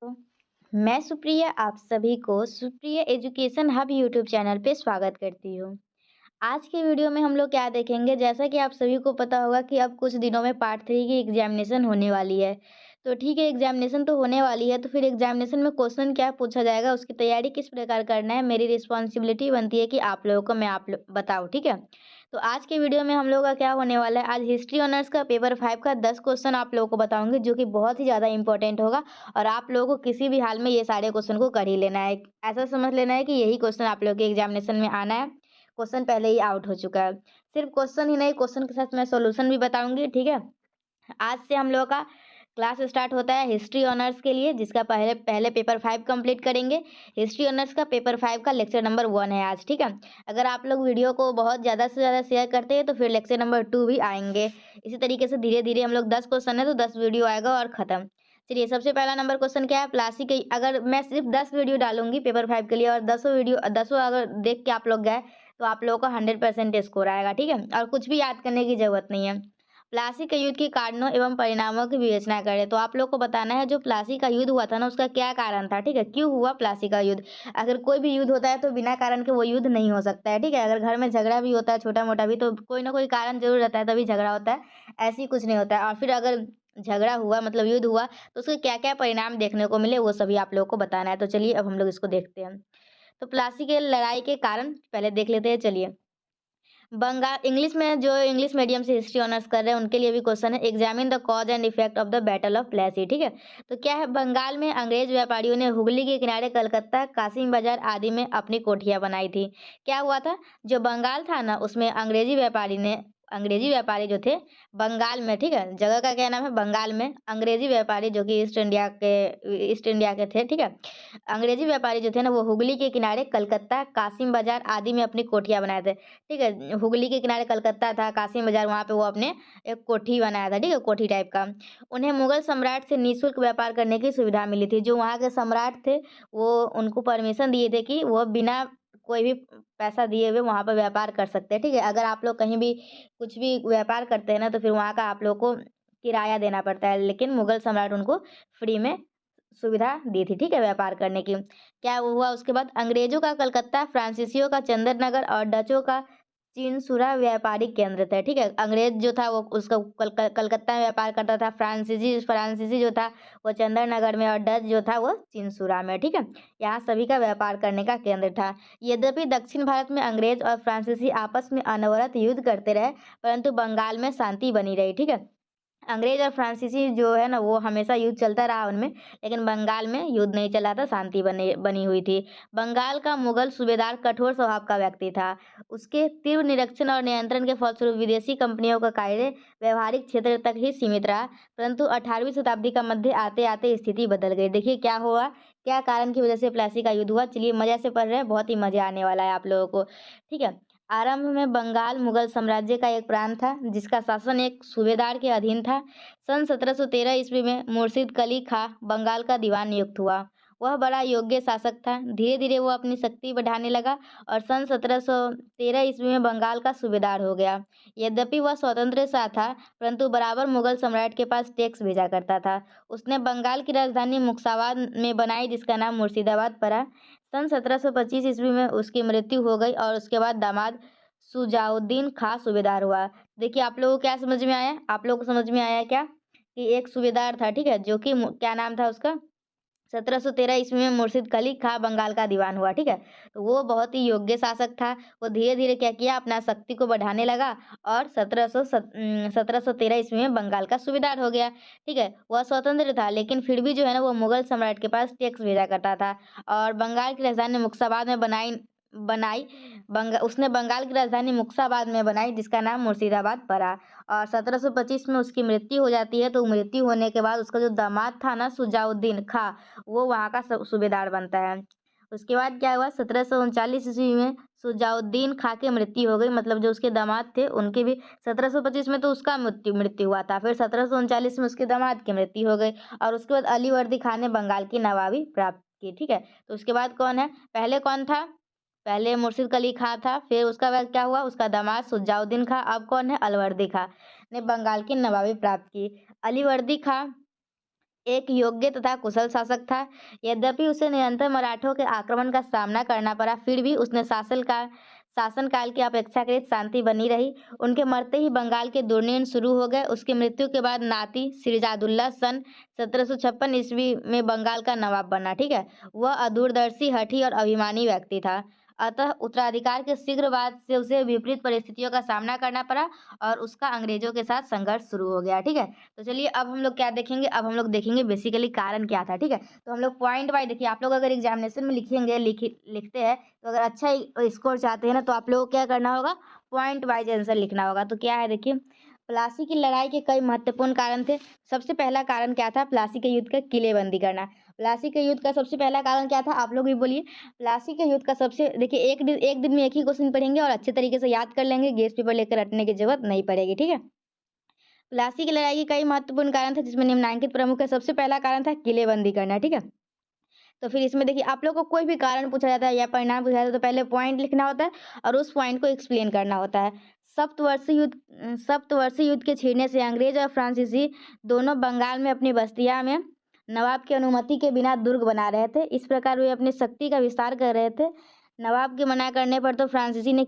तो मैं सुप्रिया आप सभी को Supriya education hub YouTube channel पे स्वागत करती हूँ। आज के वीडियो में हम लोग क्या देखेंगे जैसा कि आप सभी को पता होगा कि अब कुछ दिनों में पार्ट 3 की एग्जामिनेशन होने वाली है। तो ठीक है एग्जामिनेशन तो होने वाली है तो फिर एग्जामिनेशन में क्वेश्चन क्या पूछा जाएगा उसकी तैयारी किस प्रकार करना है मेरी रिस्पॉन्सिबिलिटी बनती है कि आप लोगों को मैं आप लोग बताऊँ ठीक है। तो आज के वीडियो में हम लोग का क्या होने वाला है आज हिस्ट्री ऑनर्स का पेपर 5 का 10 क्वेश्चन आप लोगों को बताऊंगी जो कि बहुत ही ज़्यादा इंपॉर्टेंट होगा और आप लोगों को किसी भी हाल में ये सारे क्वेश्चन को कर ही लेना है। ऐसा समझ लेना है कि यही क्वेश्चन आप लोगों के एग्जामिनेशन में आना है। क्वेश्चन पहले ही आउट हो चुका है। सिर्फ क्वेश्चन ही नहीं क्वेश्चन के साथ मैं सॉल्यूशन भी बताऊंगी ठीक है। आज से हम लोगों का क्लास स्टार्ट होता है हिस्ट्री ऑनर्स के लिए जिसका पहले पहले पेपर 5 कंप्लीट करेंगे। हिस्ट्री ऑनर्स का पेपर 5 का लेक्चर नंबर 1 है आज ठीक है। अगर आप लोग वीडियो को बहुत ज़्यादा से ज़्यादा शेयर करते हैं तो फिर लेक्चर नंबर 2 भी आएंगे। इसी तरीके से धीरे धीरे हम लोग 10 क्वेश्चन है तो 10 वीडियो आएगा और ख़त्म। चलिए सबसे पहला नंबर क्वेश्चन क्या है प्लासी के अगर मैं सिर्फ 10 वीडियो डालूंगी पेपर 5 के लिए और 10 अगर देख के आप लोग गए तो आप लोगों का 100% स्कोर आएगा ठीक है और कुछ भी याद करने की ज़रूरत नहीं है। प्लासी के युद्ध के कारणों एवं परिणामों की विवेचना करें तो आप लोग को बताना है जो प्लासी का युद्ध हुआ था ना उसका क्या कारण था ठीक है क्यों हुआ प्लासी का युद्ध। अगर कोई भी युद्ध होता है तो बिना कारण के वो युद्ध नहीं हो सकता है ठीक है। अगर घर में झगड़ा भी होता है छोटा मोटा भी तो कोई ना कोई कारण जरूर रहता है तभी झगड़ा होता है। ऐसी कुछ नहीं होता है और फिर अगर झगड़ा हुआ मतलब युद्ध हुआ तो उसके क्या क्या परिणाम देखने को मिले वो सभी आप लोगों को बताना है। तो चलिए अब हम लोग इसको देखते हैं। तो प्लासी के लड़ाई के कारण पहले देख लेते हैं चलिए। बंगाल इंग्लिश में जो इंग्लिश मीडियम से हिस्ट्री ऑनर्स कर रहे हैं उनके लिए भी क्वेश्चन है examine the cause and effect of the battle of Plassey ठीक है। तो क्या है बंगाल में अंग्रेज व्यापारियों ने हुगली के किनारे कलकत्ता कासिम बाजार आदि में अपनी कोठियां बनाई थी। क्या हुआ था जो बंगाल था ना उसमें अंग्रेजी व्यापारी जो थे बंगाल में ठीक है जगह का क्या नाम है बंगाल में अंग्रेजी व्यापारी जो कि ईस्ट इंडिया के थे ठीक है। अंग्रेजी व्यापारी जो थे ना वो हुगली के किनारे कलकत्ता कासिम बाजार आदि में अपनी कोठियां बनाए थे ठीक है। हुगली के किनारे कलकत्ता था कासिम बाजार वहाँ पे वो अपने एक कोठी बनाया था ठीक है कोठी टाइप का। उन्हें मुगल सम्राट से निःशुल्क व्यापार करने की सुविधा मिली थी जो वहाँ के सम्राट थे वो उनको परमिशन दिए थे कि वो बिना कोई भी पैसा दिए हुए वहाँ पर व्यापार कर सकते हैं ठीक है। अगर आप लोग कहीं भी कुछ भी व्यापार करते हैं ना तो फिर वहाँ का आप लोग को किराया देना पड़ता है लेकिन मुगल सम्राट उनको फ्री में सुविधा दी थी ठीक है व्यापार करने की। क्या हुआ उसके बाद अंग्रेजों का कलकत्ता फ्रांसीसियों का चंदन नगर और डचों का चीनसुरा व्यापारिक केंद्र था ठीक है। अंग्रेज जो था वो उसका कलकत्ता में व्यापार करता था फ्रांसीसी जो था वो चंदन नगर में और डच जो था वो चीनसुरा में ठीक है। यहाँ सभी का व्यापार करने का केंद्र था। यद्यपि दक्षिण भारत में अंग्रेज और फ्रांसीसी आपस में अनवरत युद्ध करते रहे परंतु बंगाल में शांति बनी रही ठीक है। अंग्रेज और फ्रांसीसी जो है ना वो हमेशा युद्ध चलता रहा उनमें लेकिन बंगाल में युद्ध नहीं चला था शांति बनी बनी हुई थी। बंगाल का मुगल सूबेदार कठोर स्वभाव का व्यक्ति था। उसके तीव्र निरीक्षण और नियंत्रण के फलस्वरूप विदेशी कंपनियों का कार्य व्यवहारिक क्षेत्र तक ही सीमित रहा परंतु 18वीं शताब्दी का मध्य आते आते स्थिति बदल गई। देखिए क्या हुआ क्या कारण की वजह से प्लासी का युद्ध हुआ। चलिए मजा से पढ़ रहे हैं बहुत ही मजा आने वाला है आप लोगों को ठीक है। आरंभ में बंगाल मुगल साम्राज्य का एक प्रांत था जिसका शासन एक सूबेदार के अधीन था। सन 1713 ईस्वी में मुर्शिद कली खां बंगाल का दीवान नियुक्त हुआ। वह बड़ा योग्य शासक था। धीरे धीरे वो अपनी शक्ति बढ़ाने लगा और सन 1713 ईस्वी में बंगाल का सूबेदार हो गया। यद्यपि वह स्वतंत्र सा था परंतु बराबर मुगल सम्राट के पास टैक्स भेजा करता था। उसने बंगाल की राजधानी मुक्ताबाद में बनाई जिसका नाम मुर्शिदाबाद पड़ा। सन 1725 ईस्वी में उसकी मृत्यु हो गई और उसके बाद दामाद सुजाउद्दीन खां सूबेदार हुआ। देखिए आप लोगों को क्या समझ में आया आप लोगों को समझ में आया क्या कि एक सूबेदार था ठीक है जो कि क्या नाम था उसका 1713 ईस्वी में मुर्शिद कली खां बंगाल का दीवान हुआ ठीक है। तो वो बहुत ही योग्य शासक था। वो धीरे धीरे क्या किया अपना शक्ति को बढ़ाने लगा और 1713 ईस्वी में बंगाल का सूबेदार हो गया ठीक है। वह स्वतंत्र था लेकिन फिर भी जो है ना वो मुगल सम्राट के पास टैक्स भेजा करता था और बंगाल की राजधानी मुक्ताबाद में बनाई बनाई उसने बंगाल की राजधानी मुक्ताबाद में बनाई जिसका नाम मुर्शिदाबाद पड़ा। और 1725 में उसकी मृत्यु हो जाती है तो मृत्यु होने के बाद उसका जो दामाद था ना सुजाउद्दीन खां वो वहाँ का सूबेदार बनता है। उसके बाद क्या हुआ 1739 ईस्वी में सुजाउद्दीन खां की मृत्यु हो गई मतलब जो उसके दामाद थे उनकी भी 1725 में तो उसका मृत्यु मृत्यु हुआ था फिर 1739 में उसके दामाद की मृत्यु हो गई और उसके बाद अली वर्दी खान ने बंगाल की नवाबी प्राप्त की ठीक है। तो उसके बाद कौन है पहले कौन था पहले मुर्शिद कली खां था फिर उसका बाद क्या हुआ उसका दामाद सुजाउद्दीन खां अब कौन है अलवर्दी खां ने बंगाल की नवाबी प्राप्त की। अलीवर्दी खां एक योग्य तथा कुशल शासक था। यद्यपि उसे निरंतर मराठों के आक्रमण का सामना करना पड़ा, फिर भी उसने शासनकाल की अपेक्षाकृत शांति बनी रही। उनके मरते ही बंगाल के दुर्नियम शुरू हो गए। उसकी मृत्यु के बाद नाती सिराजुद्दौला सन 1756 ईस्वी में बंगाल का नवाब बना। ठीक है, वह अदूरदर्शी, हठी और अभिमानी व्यक्ति था। अतः उत्तराधिकार के शीघ्र बाद से उसे विपरीत परिस्थितियों का सामना करना पड़ा और उसका अंग्रेजों के साथ संघर्ष शुरू हो गया। ठीक है, तो चलिए अब हम लोग क्या देखेंगे, अब हम लोग देखेंगे बेसिकली कारण क्या था। ठीक है, तो हम लोग पॉइंट वाइज देखिए, आप लोग अगर एग्जामिनेशन में लिखते हैं तो अगर अच्छा स्कोर चाहते हैं ना, तो आप लोगों को क्या करना होगा, पॉइंट वाइज आंसर लिखना होगा। तो क्या है देखिए, प्लासी की लड़ाई के कई महत्वपूर्ण कारण थे। सबसे पहला कारण क्या था, प्लासी के युद्ध का किलेबंदी करना। प्लासी के युद्ध का सबसे पहला कारण क्या था, आप लोग भी बोलिए। प्लासी के युद्ध का सबसे, देखिए एक दिन में एक ही क्वेश्चन पढ़ेंगे और अच्छे तरीके से याद कर लेंगे, गेस पेपर लेकर रटने की जरूरत नहीं पड़ेगी। ठीक है, प्लासी की लड़ाई के कई महत्वपूर्ण कारण थे, जिसमें निम्नलिखित प्रमुख है। सबसे पहला कारण था किलेबंदी करना। ठीक है, तो फिर इसमें देखिए, आप लोग को कोई भी कारण पूछा जाता है या परिणाम पूछा जाता है तो पहले पॉइंट लिखना होता है और उस पॉइंट को एक्सप्लेन करना होता है। सप्तवर्षीय युद्ध के छिड़ने से अंग्रेज और फ्रांसीसी दोनों बंगाल में अपनी बस्तियां में नवाब की अनुमति के बिना दुर्ग बना रहे थे। इस प्रकार वे अपनी शक्ति का विस्तार कर रहे थे। नवाब के मना करने पर तो फ्रांसीसी ने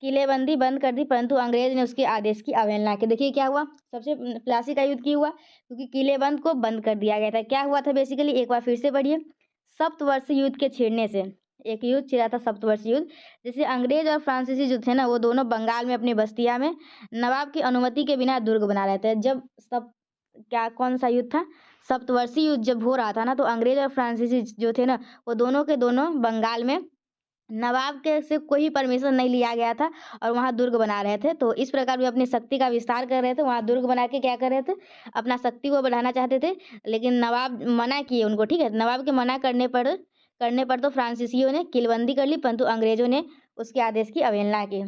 किलेबंदी बंद कर दी, परंतु अंग्रेज ने उसके आदेश की अवहेलना की। देखिए क्या हुआ, सबसे प्लासी का युद्ध क्यों हुआ, क्योंकि किलेबंद को बंद कर दिया गया था। क्या हुआ था बेसिकली, एक बार फिर से पढ़िए। सप्तवर्षीय युद्ध के छिड़ने से एक युद्ध छिड़ा था, सप्तवर्षीय युद्ध, जिससे अंग्रेज और फ्रांसीसी जो थे ना, वो दोनों बंगाल में अपनी बस्तियां में नवाब की अनुमति के बिना दुर्ग बना रहे थे। जब सब क्या कौन सा युद्ध था, सप्तवर्षीय युद्ध जब हो रहा था ना, तो अंग्रेज और फ्रांसीसी जो थे ना, वो दोनों के दोनों बंगाल में नवाब के से कोई परमिशन नहीं लिया गया था और वहाँ दुर्ग बना रहे थे। तो इस प्रकार वे अपनी शक्ति का विस्तार कर रहे थे, वहाँ दुर्ग बना के क्या कर रहे थे, अपना शक्ति को बढ़ाना चाहते थे। लेकिन नवाब मना किए उनको। ठीक है, नवाब के मना करने पर तो फ्रांसीसियों ने किलबंदी कर ली, परंतु अंग्रेजों ने उसके आदेश की अवहेलना की।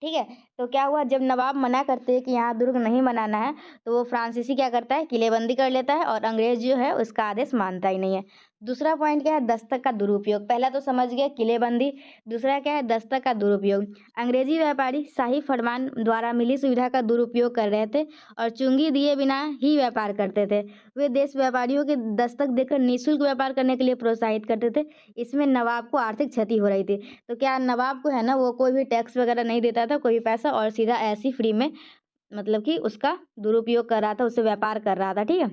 ठीक है, तो क्या हुआ, जब नवाब मना करते हैं कि यहाँ दुर्ग नहीं बनाना है, तो वो फ्रांसीसी क्या करता है, किलेबंदी कर लेता है और अंग्रेज जो है उसका आदेश मानता ही नहीं है। दूसरा पॉइंट क्या है, दस्तक का दुरुपयोग। पहला तो समझ गया किलेबंदी, दूसरा क्या है, दस्तक का दुरुपयोग। अंग्रेजी व्यापारी शाही फरमान द्वारा मिली सुविधा का दुरुपयोग कर रहे थे और चुंगी दिए बिना ही व्यापार करते थे। वे देश व्यापारियों के दस्तक देकर निःशुल्क व्यापार करने के लिए प्रोत्साहित करते थे। इसमें नवाब को आर्थिक क्षति हो रही थी। तो क्या नवाब को है ना, वो कोई भी टैक्स वगैरह नहीं देता था, कोई भी पैसा, और सीधा ऐसे ही फ्री में मतलब कि उसका दुरुपयोग कर रहा था, उससे व्यापार कर रहा था। ठीक है,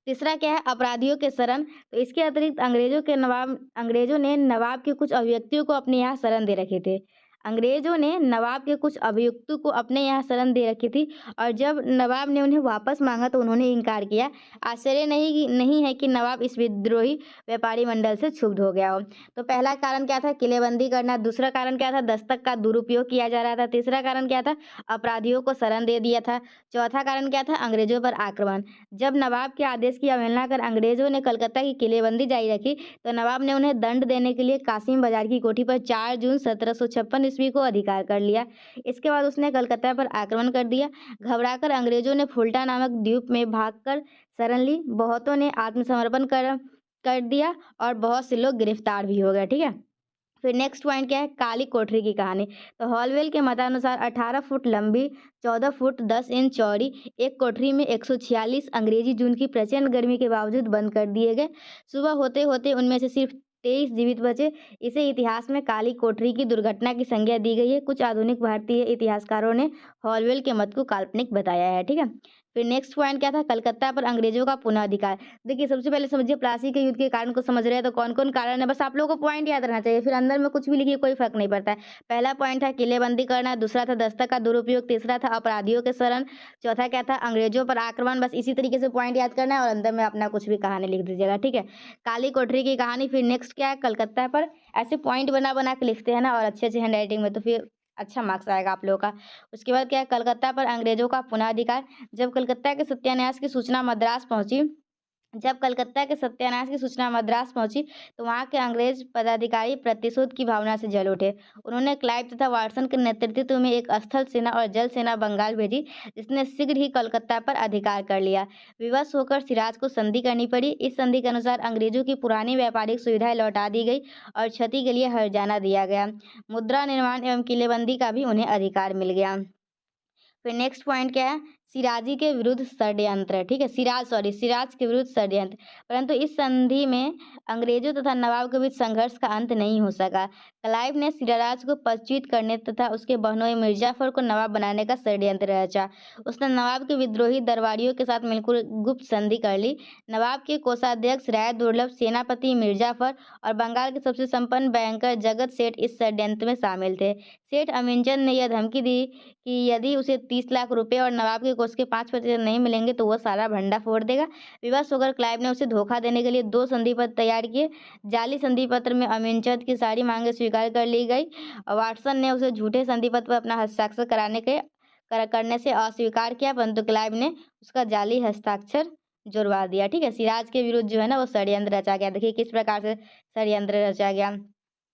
तीसरा क्या है, अपराधियों के शरण। तो इसके अतिरिक्त अंग्रेजों ने नवाब के कुछ अभिव्यक्तियों को अपने यहाँ शरण दे रखे थे। अंग्रेजों ने नवाब के कुछ अभियुक्तों को अपने यहाँ शरण दे रखी थी और जब नवाब ने उन्हें वापस मांगा तो उन्होंने इनकार किया। आश्चर्य नहीं है कि नवाब इस विद्रोही व्यापारी मंडल से क्षुब्ध हो गया हो। तो पहला कारण क्या था, किलेबंदी करना। दूसरा कारण क्या था, दस्तक का दुरुपयोग किया जा रहा था। तीसरा कारण क्या था, अपराधियों को शरण दे दिया था। चौथा कारण क्या था, अंग्रेजों पर आक्रमण। जब नवाब के आदेश की अवहेलना कर अंग्रेजों ने कलकत्ता की किलेबंदी जारी रखी, तो नवाब ने उन्हें दंड देने के लिए कासिम बाजार की कोठी पर 4 जून 1756 ईस्वी को अधिकार कर लिया। इसके बाद उसने कलकत्ता पर आक्रमण कर दिया। घबराकर अंग्रेजों ने फुल्टा नामक द्वीप में भागकर शरण ली। बहुतों ने आत्मसमर्पण कर दिया और बहुत से लोग गिरफ्तार भी हो गए। ठीक है, फिर नेक्स्ट पॉइंट क्या है, काली कोठरी की कहानी। तो हॉलवेल के मतानुसार 18 फुट लंबी, 14 फुट 10 इंच चौड़ी एक कोठरी में 146 अंग्रेजी जून की प्रचंड गर्मी के बावजूद बंद कर दिए गए। सुबह होते होते उनमें से सिर्फ 23 जीवित बचे। इसे इतिहास में काली कोठरी की दुर्घटना की संज्ञा दी गई है। कुछ आधुनिक भारतीय इतिहासकारों ने हॉलवेल के मत को काल्पनिक बताया है। ठीक है, फिर नेक्स्ट पॉइंट क्या था, कलकत्ता पर अंग्रेजों का पुनः अधिकार। देखिए सबसे पहले समझिए, प्लासी के युद्ध के कारण को समझ रहे हैं तो कौन कौन कारण है, बस आप लोगों को पॉइंट याद रहना चाहिए, फिर अंदर में कुछ भी लिखिए कोई फर्क नहीं पड़ता है। पहला पॉइंट था किलेबंदी करना, दूसरा था दस्तक का दुरुपयोग, तीसरा था अपराधियों के शरण, चौथा क्या था, अंग्रेजों पर आक्रमण। बस इसी तरीके से पॉइंट याद करना है और अंदर में अपना कुछ भी कहानी लिख दीजिएगा। ठीक है, काली कोठरी की कहानी। फिर नेक्स्ट क्या है, कलकत्ता पर। ऐसे पॉइंट बना बना के लिखते हैं ना, और अच्छे अच्छे हैंड राइटिंग में, तो फिर अच्छा मार्क्स आएगा आप लोगों का। उसके बाद क्या है, कलकत्ता पर अंग्रेजों का पुनः अधिकार। जब कलकत्ता के सत्यानाश की सूचना मद्रास पहुंची तो वहां के अंग्रेज पदाधिकारी प्रतिशोध की भावना से जल उठे। उन्होंने क्लाइव तथा वाटसन के नेतृत्व में एक स्थल सेना और जल सेना बंगाल भेजी, जिसने शीघ्र ही कलकत्ता पर अधिकार कर लिया। विवश होकर सिराज को संधि करनी पड़ी। इस संधि के अनुसार अंग्रेजों की पुरानी व्यापारिक सुविधाएं लौटा दी गई और क्षति के लिए हर्जाना दिया गया। मुद्रा निर्माण एवं किलेबंदी का भी उन्हें अधिकार मिल गया। फिर नेक्स्ट पॉइंट क्या है, सिराजी के विरुद्ध षड्यंत्र, ठीक है, सिराज के विरुद्ध षड्यंत्र। परंतु इस संधि में अंग्रेजों तथा नवाब के बीच संघर्ष का अंत नहीं हो सका। क्लाइव ने सिराज को पदच्युत करने तथा उसके बहनोई मिर्जाफर को नवाब बनाने का षड्यंत्र रचा। उसने नवाब के विद्रोही दरबारियों के साथ मिलकर गुप्त संधि कर ली। नवाब के कोषाध्यक्ष राय दुर्लभ, सेनापति मिर्जाफर और बंगाल के सबसे संपन्न बैंकर जगत सेठ इस षड्यंत्र में शामिल थे। सेठ अमीनचंद ने यह धमकी दी कि यदि उसे 30 लाख रुपए और नवाब के कोष के 5% नहीं मिलेंगे तो वह सारा भंडा फोड़ देगा। विवश होकर क्लाइव ने उसे धोखा देने के लिए 2 संधि पत्र तैयार किए। जाली संधि पत्र में अमीनचंद की सारी मांगें स्वीकार कर ली गई और वाटसन ने उसे झूठे संधि पत्र पर अपना हस्ताक्षर करने से अस्वीकार किया, परंतु क्लाइव ने उसका जाली हस्ताक्षर जुड़वा दिया। ठीक है, सिराज के विरुद्ध जो है ना वो षड्यंत्र रचा गया। देखिए किस प्रकार से षड्यंत्र रचा गया,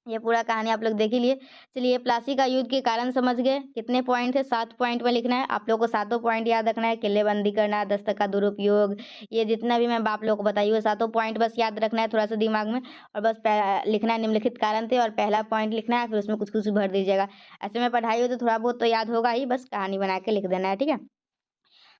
ये पूरा कहानी आप लोग देख ही लिए। चलिए, प्लासी का युद्ध के कारण समझ गए। कितने पॉइंट थे? 7 पॉइंट में लिखना है। आप लोग को सातों पॉइंट याद रखना है। किलेबंदी करना, दस्तक का दुरुपयोग, ये जितना भी मैं आप लोग को बताई हुई सातों पॉइंट बस याद रखना है थोड़ा सा दिमाग में, और बस लिखना है निम्नलिखित कारण थे और पहला पॉइंट लिखना है, फिर उसमें कुछ कुछ भर दीजिएगा। ऐसे में पढ़ाई हो तो थोड़ा बहुत तो याद होगा ही, बस कहानी बना के लिख देना है। ठीक है,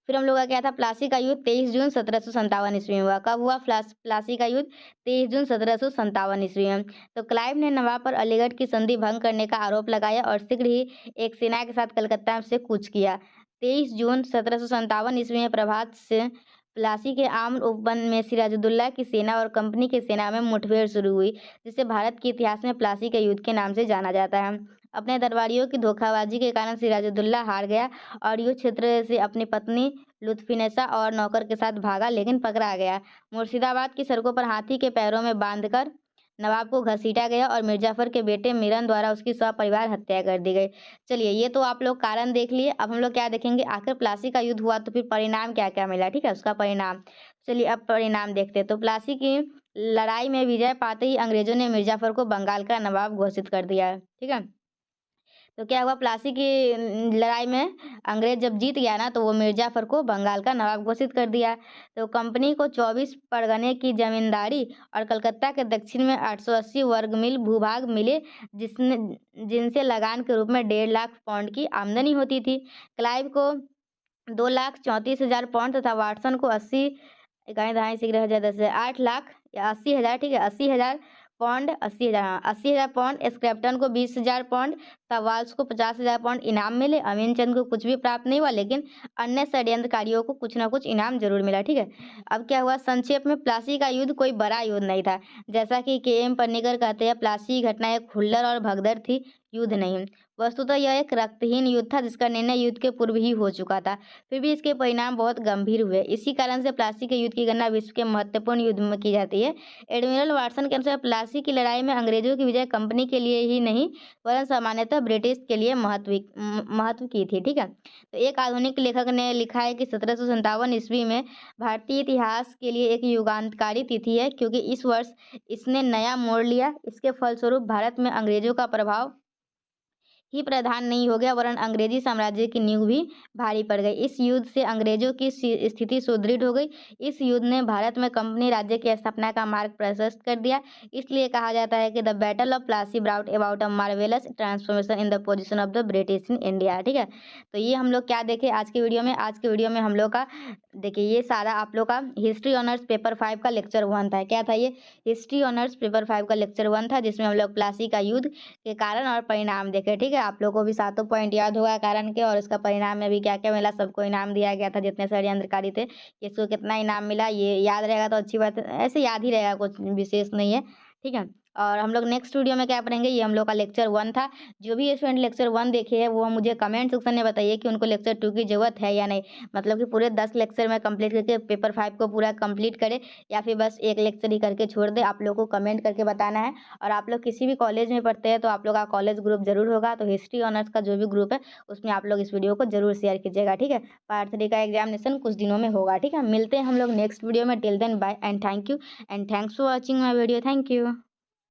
फिर हम लोग का क्या था, प्लासी का युद्ध 23 जून 1757 ईस्वी में हुआ। कब हुआ प्लासी का युद्ध? 23 जून 1757 ईस्वी में। तो क्लाइव ने नवाब पर अलीगढ़ की संधि भंग करने का आरोप लगाया और शीघ्र ही एक सेना के साथ कलकत्ता से कूच किया। 23 जून 1757 ईस्वी में प्रभात से प्लासी के आम्र उपवन में सिराजुद्दौला की सेना और कंपनी की सेना में मुठभेड़ शुरू हुई, जिसे भारत के इतिहास में प्लासी के युद्ध के नाम से जाना जाता है। अपने दरबारियों की धोखाबाजी के कारण सिराजुद्दौला हार गया और युद्ध क्षेत्र से अपनी पत्नी लुत्फिनेसा और नौकर के साथ भागा, लेकिन पकड़ा गया। मुर्शिदाबाद की सड़कों पर हाथी के पैरों में बांधकर नवाब को घसीटा गया और मिर्जाफर के बेटे मिरन द्वारा उसकी सपरिवार हत्या कर दी गई। चलिए, ये तो आप लोग कारण देख लिए। अब हम लोग क्या देखेंगे, आखिर प्लासी का युद्ध हुआ तो फिर परिणाम क्या क्या मिला। ठीक है, उसका परिणाम। चलिए अब परिणाम देखते हैं। तो प्लासी की लड़ाई में विजय पाते ही अंग्रेजों ने मिर्जाफर को बंगाल का नवाब घोषित कर दिया। ठीक है, तो क्या हुआ, प्लासी की लड़ाई में अंग्रेज जब जीत गया ना तो वो मिर्जाफर को बंगाल का नवाब घोषित कर दिया। तो कंपनी को 24 परगने की जमींदारी और कलकत्ता के दक्षिण में 880 वर्ग मील भूभाग मिले, जिनसे लगान के रूप में 1.5 लाख पाउंड की आमदनी होती थी। क्लाइव को 2,34,000 पाउंड तथा वाटसन को 80 इकाई दहाई शीघ्र 8 लाख या 80,000, ठीक है, 80,000 पाउंड, 80,000 पाउंड, स्क्रैप्टन को 20,000 पाउंड, सवाल्स को 50,000 पाउंड इनाम मिले। अमीनचंद को कुछ भी प्राप्त नहीं हुआ, लेकिन अन्य षड्यंत्रकारियों को कुछ ना कुछ इनाम जरूर मिला। ठीक है, अब क्या हुआ, संक्षेप में प्लासी का युद्ध कोई बड़ा युद्ध नहीं था। जैसा कि KM पन्नीकर कहते हैं, प्लासी की घटना एक हुल्लड़ और भगदड़ थी, युद्ध नहीं। वस्तुतः यह एक रक्तहीन युद्ध था जिसका निर्णय युद्ध के पूर्व ही हो चुका था। फिर भी इसके परिणाम बहुत गंभीर हुए। इसी कारण से प्लासी के युद्ध की गणना विश्व के महत्वपूर्ण युद्ध में की जाती है। एडमिरल वाटसन के अनुसार प्लासी की लड़ाई में अंग्रेजों की विजय कंपनी के लिए ही नहीं वरन सामान्यतः ब्रिटिश के लिए महत्व की थी। ठीक है, तो एक आधुनिक लेखक ने लिखा है कि 1757 ईस्वी में भारतीय इतिहास के लिए एक युगांतकारी तिथि है, क्योंकि इस वर्ष इसने नया मोड़ लिया। इसके फलस्वरूप भारत में अंग्रेजों का प्रभाव ही प्रधान नहीं हो गया, वरन अंग्रेजी साम्राज्य की नींव भी भारी पड़ गई। इस युद्ध से अंग्रेजों की स्थिति सुदृढ़ हो गई। इस युद्ध ने भारत में कंपनी राज्य की स्थापना का मार्ग प्रशस्त कर दिया। इसलिए कहा जाता है कि the battle of Plassey brought about a marvellous transformation in the position of the British in India. ठीक है, तो ये हम लोग क्या देखे आज के वीडियो में। आज के वीडियो में हम लोग का देखिए ये सारा आप लोग का हिस्ट्री ऑनर्स पेपर 5 का लेक्चर 1 था। क्या था ये? हिस्ट्री ऑनर्स पेपर 5 का लेक्चर 1 था, जिसमें हम लोग प्लासी का युद्ध के कारण और परिणाम देखे। ठीक है, आप लोगों को भी सातों पॉइंट याद होगा कारण के, और इसका परिणाम में भी क्या क्या मिला। सबको इनाम दिया गया था जितने षड्यंत्रकारी थे, किसको कितना इनाम मिला, ये याद रहेगा तो अच्छी बात है। ऐसे याद ही रहेगा, कुछ विशेष नहीं है। ठीक है, और हम लोग नेक्स्ट वीडियो में क्या पढ़ेंगे, ये हम लोग का लेक्चर 1 था। जो भी स्टूडेंट लेक्चर 1 देखे हैं वो मुझे कमेंट सेक्शन में बताइए कि उनको लेक्चर 2 की जरूरत है या नहीं। मतलब कि पूरे 10 लेक्चर में कंप्लीट करके पेपर 5 को पूरा कंप्लीट करें, या फिर बस एक लेक्चर ही करके छोड़ दे। आप लोग को कमेंट करके बताना है। और आप लोग किसी भी कॉलेज में पढ़ते हैं तो आप लोग का कॉलेज ग्रुप जरूर होगा, तो हिस्ट्री ऑनर्स का जो भी ग्रुप है उसमें आप लोग इस वीडियो को जरूर शेयर कीजिएगा। ठीक है, पार्ट 3 का एग्जामिनेशन कुछ दिनों में होगा। ठीक है, मिलते हैं हम लोग नेक्स्ट वीडियो में। Till then bye and thank you and thanks for watching my video. Thank you.